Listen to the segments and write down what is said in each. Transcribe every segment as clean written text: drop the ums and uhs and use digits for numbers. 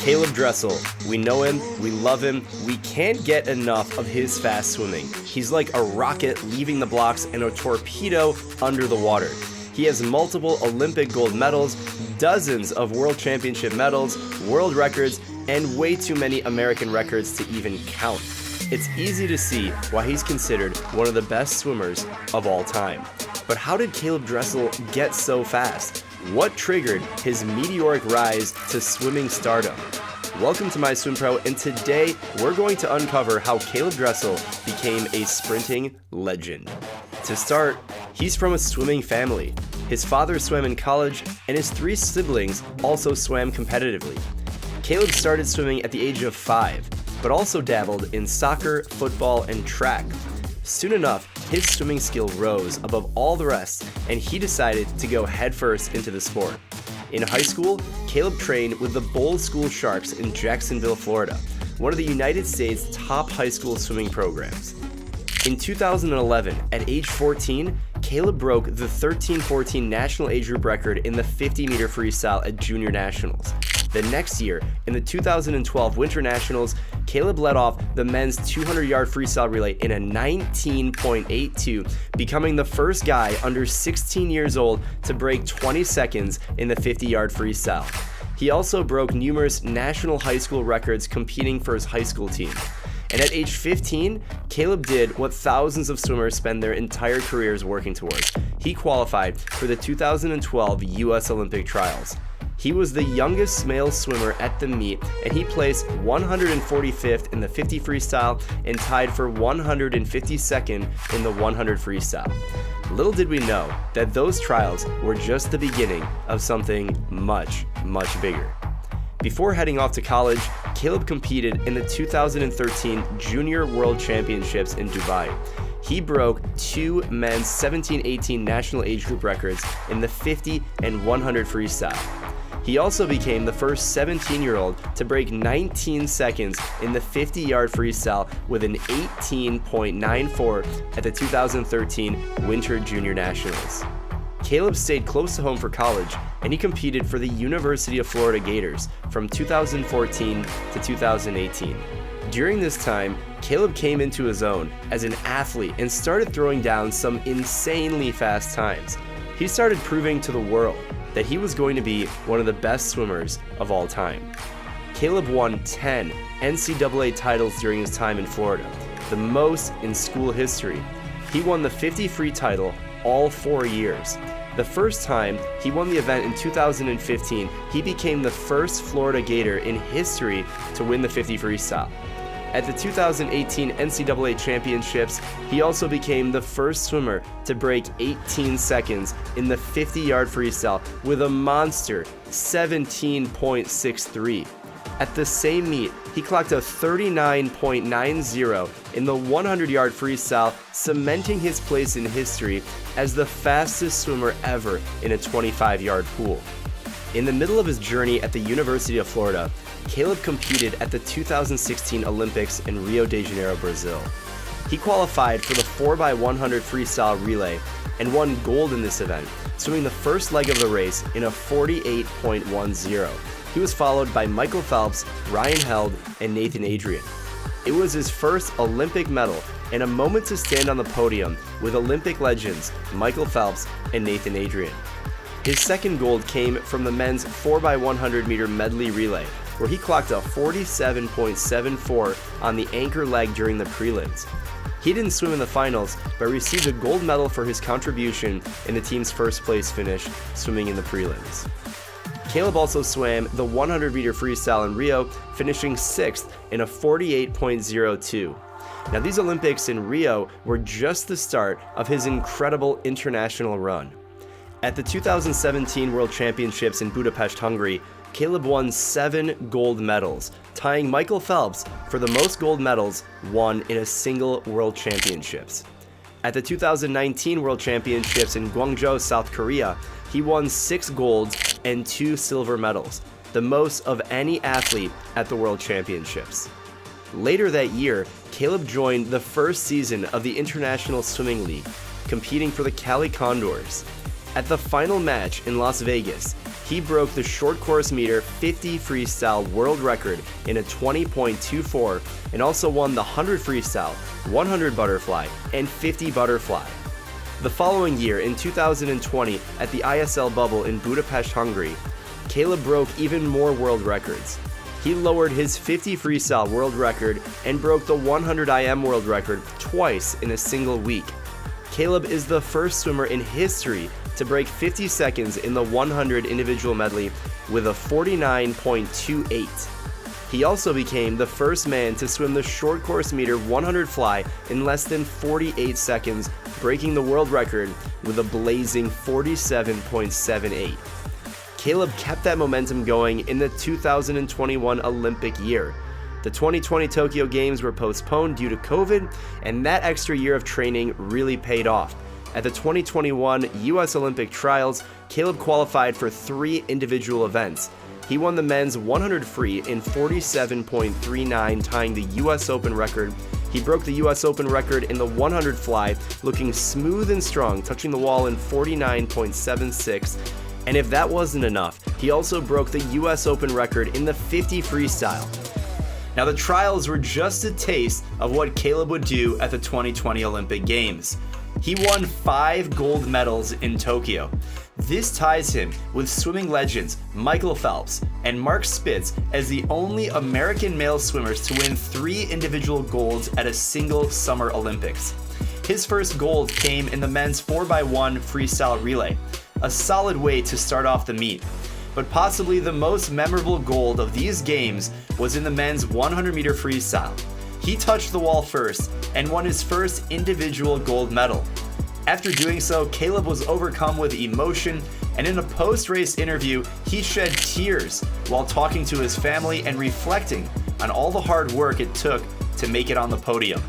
Caeleb Dressel. We know him, we love him, we can't get enough of his fast swimming. He's like a rocket leaving the blocks and a torpedo under the water. He has multiple Olympic gold medals, dozens of world championship medals, world records, and way too many American records to even count. It's easy to see why he's considered one of the best swimmers of all time. But how did Caeleb Dressel get so fast? What triggered his meteoric rise to swimming stardom? Welcome to My Swim Pro, and today we're going to uncover how Caeleb Dressel became a sprinting legend. To start, he's from a swimming family. His father swam in college, and his three siblings also swam competitively. Caeleb started swimming at the age of 5, but also dabbled in soccer, football, and track. Soon enough, his swimming skill rose above all the rest, and he decided to go headfirst into the sport. In high school, Caeleb trained with the Bowl School Sharks in Jacksonville, Florida, one of the United States' top high school swimming programs. In 2011, at age 14, Caeleb broke the 13-14 national age group record in the 50-meter freestyle at Junior Nationals. The next year, in the 2012 Winter Nationals, Caeleb led off the men's 200-yard freestyle relay in a 19.82, becoming the first guy under 16 years old to break 20 seconds in the 50-yard freestyle. He also broke numerous national high school records competing for his high school team. And at age 15, Caeleb did what thousands of swimmers spend their entire careers working towards. He qualified for the 2012 U.S. Olympic trials. He was the youngest male swimmer at the meet, and he placed 145th in the 50 freestyle and tied for 152nd in the 100 freestyle. Little did we know that those trials were just the beginning of something much, much bigger. Before heading off to college, Caeleb competed in the 2013 Junior World Championships in Dubai. He broke two men's 17-18 national age group records in the 50 and 100 freestyle. He also became the first 17-year-old to break 19 seconds in the 50-yard freestyle with an 18.94 at the 2013 Winter Junior Nationals. Caeleb stayed close to home for college, and he competed for the University of Florida Gators from 2014 to 2018. During this time, Caeleb came into his own as an athlete and started throwing down some insanely fast times. He started proving to the world that he was going to be one of the best swimmers of all time. Caeleb won 10 NCAA titles during his time in Florida, the most in school history. He won the 50 free title all 4 years. The first time he won the event in 2015, he became the first Florida Gator in history to win the 50 freestyle. At the 2018 NCAA Championships, he also became the first swimmer to break 18 seconds in the 50-yard freestyle with a monster 17.63. At the same meet, he clocked a 39.90 in the 100-yard freestyle, cementing his place in history as the fastest swimmer ever in a 25-yard pool. In the middle of his journey at the University of Florida, Caeleb competed at the 2016 Olympics in Rio de Janeiro, Brazil. He qualified for the 4x100 freestyle relay and won gold in this event, swimming the first leg of the race in a 48.10. He was followed by Michael Phelps, Ryan Held, and Nathan Adrian. It was his first Olympic medal and a moment to stand on the podium with Olympic legends Michael Phelps and Nathan Adrian. His second gold came from the men's 4x100 meter medley relay, where he clocked a 47.74 on the anchor leg during the prelims. He didn't swim in the finals, but received a gold medal for his contribution in the team's first place finish, swimming in the prelims. Caeleb also swam the 100-meter freestyle in Rio, finishing 6th in a 48.02. Now, these Olympics in Rio were just the start of his incredible international run. At the 2017 World Championships in Budapest, Hungary, Caeleb won 7 gold medals, tying Michael Phelps for the most gold medals won in a single World Championships. At the 2019 World Championships in Gwangju, South Korea, he won 6 golds and 2 silver medals, the most of any athlete at the World Championships. Later that year, Caeleb joined the first season of the International Swimming League, competing for the Cali Condors. At the final match in Las Vegas, he he broke the short course meter 50 freestyle world record in a 20.24 and also won the 100 freestyle, 100 butterfly, and 50 butterfly. The following year, in 2020, at the ISL Bubble in Budapest, Hungary, Caeleb broke even more world records. He lowered his 50 freestyle world record and broke the 100 IM world record twice in a single week. Caeleb is the first swimmer in history to break 50 seconds in the 100 individual medley with a 49.28. He also became the first man to swim the short course meter 100 fly in less than 48 seconds, breaking the world record with a blazing 47.78. Caeleb kept that momentum going in the 2021 Olympic year. The 2020 Tokyo Games were postponed due to COVID, and that extra year of training really paid off. At the 2021 US Olympic Trials, Caeleb qualified for 3 individual events. He won the men's 100 free in 47.39, tying the US Open record. He broke the US Open record in the 100 fly, looking smooth and strong, touching the wall in 49.76. And if that wasn't enough, he also broke the US Open record in the 50 freestyle. Now, the trials were just a taste of what Caeleb would do at the 2020 Olympic Games. He won 5 gold medals in Tokyo. This ties him with swimming legends Michael Phelps and Mark Spitz as the only American male swimmers to win 3 individual golds at a single Summer Olympics. His first gold came in the men's 4x1 freestyle relay, a solid way to start off the meet. But possibly the most memorable gold of these games was in the men's 100-meter freestyle. He touched the wall first and won his first individual gold medal. After doing so, Caeleb was overcome with emotion, and in a post-race interview, he shed tears while talking to his family and reflecting on all the hard work it took to make it on the podium.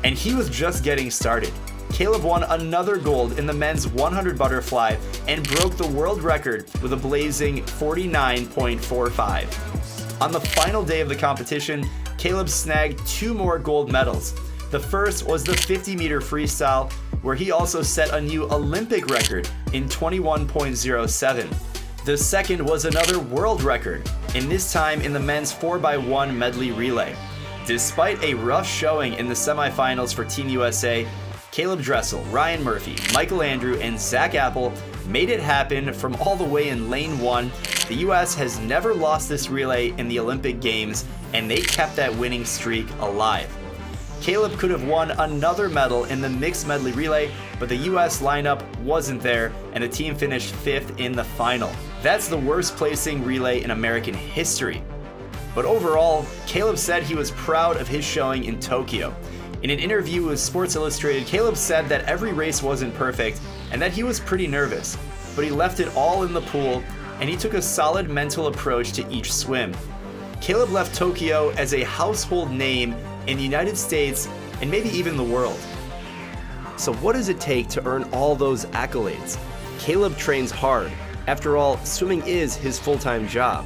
And he was just getting started. Caeleb won another gold in the men's 100 butterfly and broke the world record with a blazing 49.45. On the final day of the competition, Caeleb snagged 2 more gold medals. The first was the 50-meter freestyle, where he also set a new Olympic record in 21.07. The second was another world record, and this time in the men's 4x1 medley relay. Despite a rough showing in the semifinals for Team USA, Caeleb Dressel, Ryan Murphy, Michael Andrew, and Zach Apple made it happen from all the way in lane 1. The US has never lost this relay in the Olympic Games, and they kept that winning streak alive. Caeleb could have won another medal in the mixed medley relay, but the US lineup wasn't there, and the team finished 5th in the final. That's the worst placing relay in American history. But overall, Caeleb said he was proud of his showing in Tokyo. In an interview with Sports Illustrated, Caeleb said that every race wasn't perfect and that he was pretty nervous, but he left it all in the pool and he took a solid mental approach to each swim. Caeleb left Tokyo as a household name in the United States and maybe even the world. So what does it take to earn all those accolades? Caeleb trains hard. After all, swimming is his full-time job.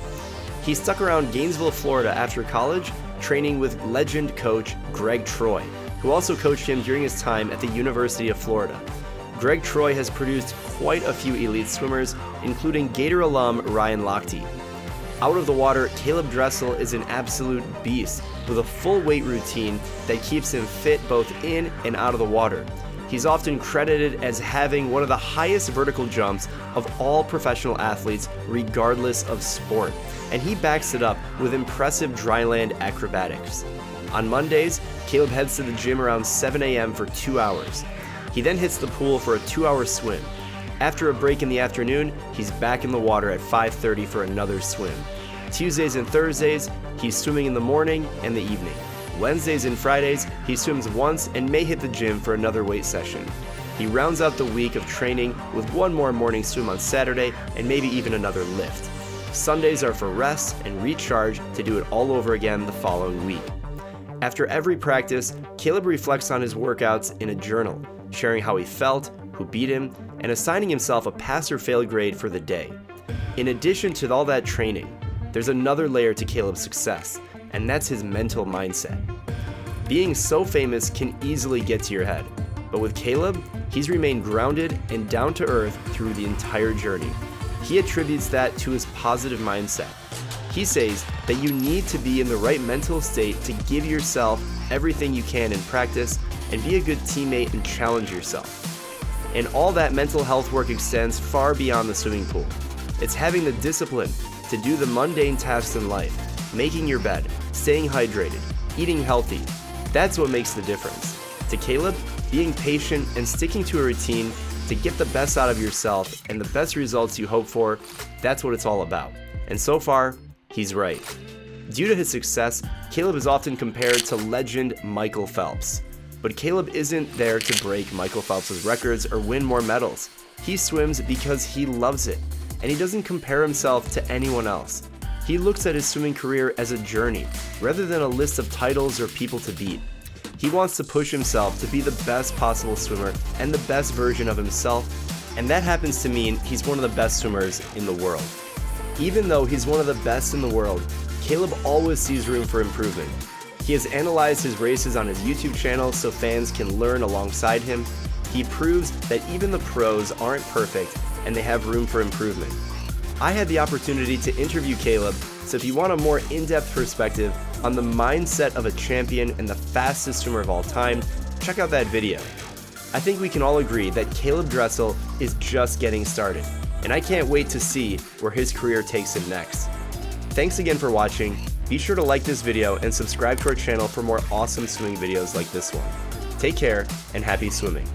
He stuck around Gainesville, Florida after college, training with legend coach Greg Troy, who also coached him during his time at the University of Florida. Greg Troy has produced quite a few elite swimmers, including Gator alum Ryan Lochte. Out of the water, Caeleb Dressel is an absolute beast with a full weight routine that keeps him fit both in and out of the water. He's often credited as having one of the highest vertical jumps of all professional athletes, regardless of sport, and he backs it up with impressive dryland acrobatics. On Mondays, Caeleb heads to the gym around 7 a.m. for 2 hours. He then hits the pool for a 2-hour swim. After a break in the afternoon, he's back in the water at 5:30 for another swim. Tuesdays and Thursdays, he's swimming in the morning and the evening. Wednesdays and Fridays, he swims once and may hit the gym for another weight session. He rounds out the week of training with one more morning swim on Saturday and maybe even another lift. Sundays are for rest and recharge to do it all over again the following week. After every practice, Caeleb reflects on his workouts in a journal, sharing how he felt, who beat him, and assigning himself a pass or fail grade for the day. In addition to all that training, there's another layer to Caeleb's success, and that's his mental mindset. Being so famous can easily get to your head, but with Caeleb, he's remained grounded and down to earth through the entire journey. He attributes that to his positive mindset. He says that you need to be in the right mental state to give yourself everything you can in practice and be a good teammate and challenge yourself. And all that mental health work extends far beyond the swimming pool. It's having the discipline to do the mundane tasks in life, making your bed, staying hydrated, eating healthy. That's what makes the difference. To Caeleb, being patient and sticking to a routine to get the best out of yourself and the best results you hope for, that's what it's all about. And so far, he's right. Due to his success, Caeleb is often compared to legend Michael Phelps. But Caeleb isn't there to break Michael Phelps' records or win more medals. He swims because he loves it, and he doesn't compare himself to anyone else. He looks at his swimming career as a journey, rather than a list of titles or people to beat. He wants to push himself to be the best possible swimmer and the best version of himself, and that happens to mean he's one of the best swimmers in the world. Even though he's one of the best in the world, Caeleb always sees room for improvement. He has analyzed his races on his YouTube channel so fans can learn alongside him. He proves that even the pros aren't perfect and they have room for improvement. I had the opportunity to interview Caeleb, so if you want a more in-depth perspective on the mindset of a champion and the fastest swimmer of all time, check out that video. I think we can all agree that Caeleb Dressel is just getting started, and I can't wait to see where his career takes him next. Thanks again for watching. Be sure to like this video and subscribe to our channel for more awesome swimming videos like this one. Take care and happy swimming.